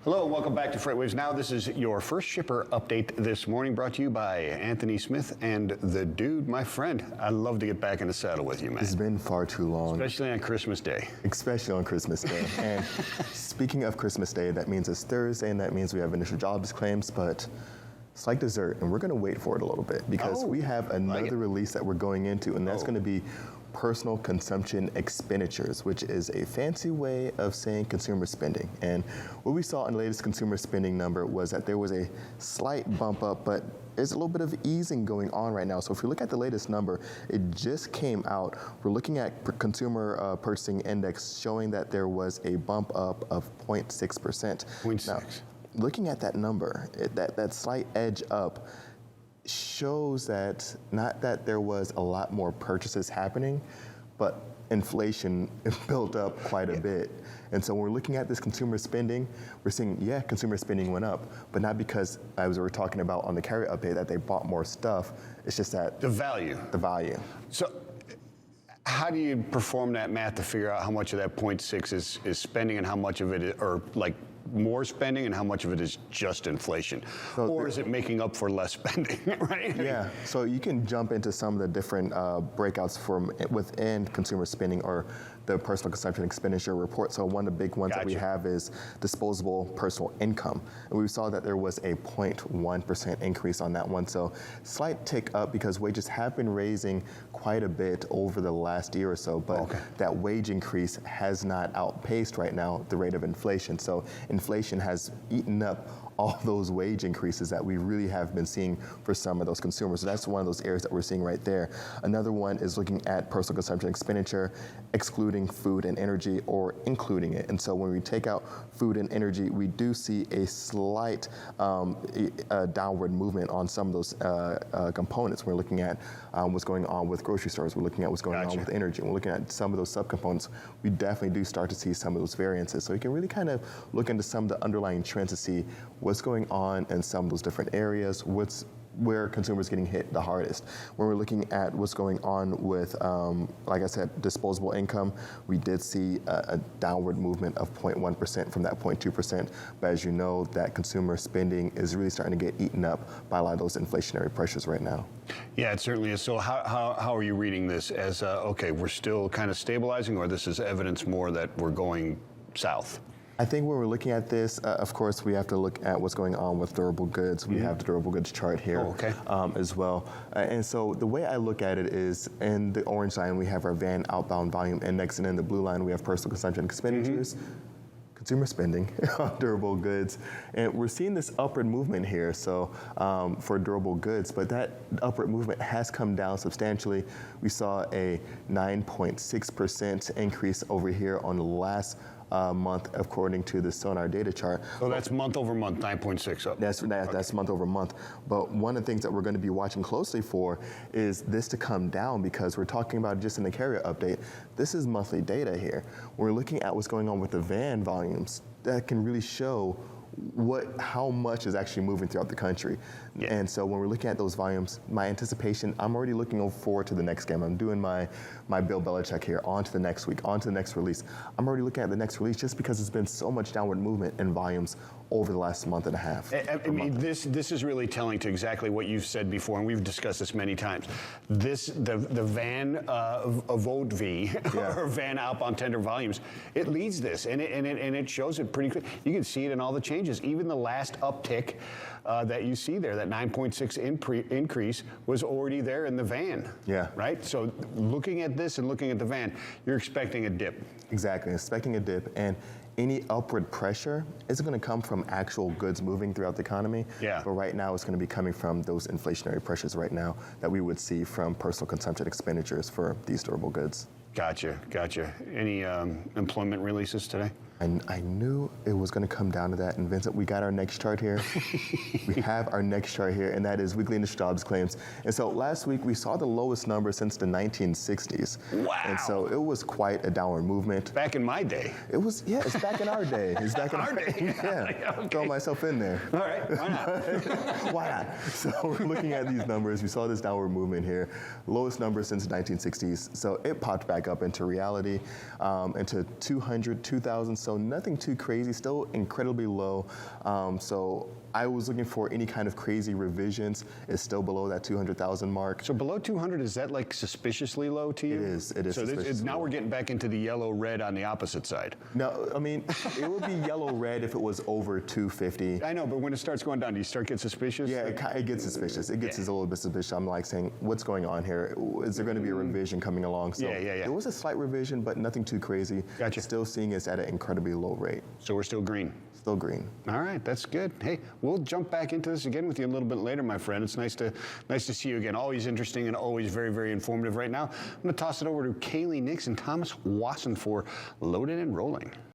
Hello, welcome back to FreightWaves Now. This is your first shipper update this morning, brought to you by Anthony Smith and the dude, my friend. I love to get back in the saddle with you, man. It's been far too long. Especially on Christmas Day. Especially on Christmas Day. And speaking of Christmas Day, that means it's Thursday, and that means we have initial jobs claims, but it's like dessert, and we're going to wait for it a little bit because we have another release that we're going into, and that's going to be personal consumption expenditures, which is a fancy way of saying consumer spending. And what we saw in the latest consumer spending number was that there was a slight bump up, but there's a little bit of easing going on right now. So if you look at the latest number, it just came out. We're looking at consumer purchasing index showing that there was a bump up of 0.6%. 0.6. Now, looking at that number, that slight edge up, shows that not that there was a lot more purchases happening, but inflation built up quite a bit. And so when we're looking at this consumer spending, we're seeing, consumer spending went up, but not because, as we were talking about on the carrier update, that they bought more stuff. It's just that the value. So how do you perform that math to figure out how much of that 0.6 is spending and how much of it is, or like more spending and how much of it is just inflation? So or is it making up for less spending, right? Yeah, so you can jump into some of the different breakouts from within consumer spending or the personal consumption expenditure report. So one of the big ones that we have is disposable personal income. And we saw that there was a 0.1% increase on that one. So slight tick up because wages have been raising quite a bit over the last year or so, but that wage increase has not outpaced right now the rate of inflation. So inflation has eaten up all those wage increases that we really have been seeing for some of those consumers. So that's one of those areas that we're seeing right there. Another one is looking at personal consumption expenditure, excluding food and energy or including it. And so when we take out food and energy, we do see a slight downward movement on some of those components. We're looking at what's going on with grocery stores. We're looking at what's going on with energy. We're looking at some of those subcomponents. We definitely do start to see some of those variances. So you can really kind of look into some of the underlying trends to see what's going on in some of those different areas, where consumers getting hit the hardest. When we're looking at what's going on with, like I said, disposable income, we did see a downward movement of 0.1% from that 0.2%. But as you know, that consumer spending is really starting to get eaten up by a lot of those inflationary pressures right now. Yeah, it certainly is. So how are you reading this as, okay, we're still kind of stabilizing, or this is evidence more that we're going south? I think when we're looking at this, of course, we have to look at what's going on with durable goods. We have the durable goods chart here as well. And so the way I look at it is in the orange line, we have our van outbound volume index, and in the blue line, we have personal consumption expenditures, consumer spending on durable goods. And we're seeing this upward movement here so for durable goods, but that upward movement has come down substantially. We saw a 9.6% increase over here on the last month, according to the Sonar data chart. So that's month over month, 9.6 up. That's month over month. But one of the things that we're going to be watching closely for is this to come down, because we're talking about just in the carrier update. This is monthly data here. We're looking at what's going on with the van volumes that can really show how much is actually moving throughout the country. And so when we're looking at those volumes, my anticipation, I'm already looking forward to the next game. I'm doing my Bill Belichick here, on to the next week, on to the next release. I'm already looking at the next release just because there's been so much downward movement in volumes over the last month and a half. I mean, this is really telling to exactly what you've said before, and we've discussed this many times. The van vote V, or van outbound tender volumes, it leads this, and it shows it pretty clear. You can see it in all the changes. Even the last uptick that you see there, that 9.6 increase was already there in the van. Right? So looking at this and looking at the van, you're expecting a dip. Exactly, expecting a dip. And any upward pressure isn't going to come from actual goods moving throughout the economy. But right now, it's going to be coming from those inflationary pressures right now that we would see from personal consumption expenditures for these durable goods. Gotcha. Any employment releases today? I knew it was going to come down to that. And Vincent, we got our next chart here. We have our next chart here, and that is weekly initial jobs claims. And so last week, we saw the lowest number since the 1960s. Wow. And so it was quite a downward movement. Back in my day. It was, it's back in our day. It's back in our day. Throw myself in there. All right, why not? Why not? So we're looking at these numbers. We saw this downward movement here. Lowest number since the 1960s. So it popped back up into reality, into 200,000 So nothing too crazy, still incredibly low. So I was looking for any kind of crazy revisions. It's still below that 200,000 mark. So below 200, is that like suspiciously low to you? It is. It is. So now we're getting back into the yellow-red on the opposite side. No, I mean, it would be yellow-red if it was over 250. I know, but when it starts going down, do you start getting suspicious? Yeah, it gets suspicious. It gets a little bit suspicious. I'm like saying, what's going on here? Is there going to be a revision coming along? So Yeah. There was a slight revision, but nothing too crazy. Gotcha. Still seeing us at an incredibly low rate. So we're still green. Still green. All right, that's good. Hey, we'll jump back into this again with you a little bit later, my friend. It's nice to see you again. Always interesting and always very, very informative. Right now, I'm going to toss it over to Kaylee Nix and Thomas Wasson for Loaded and Rolling.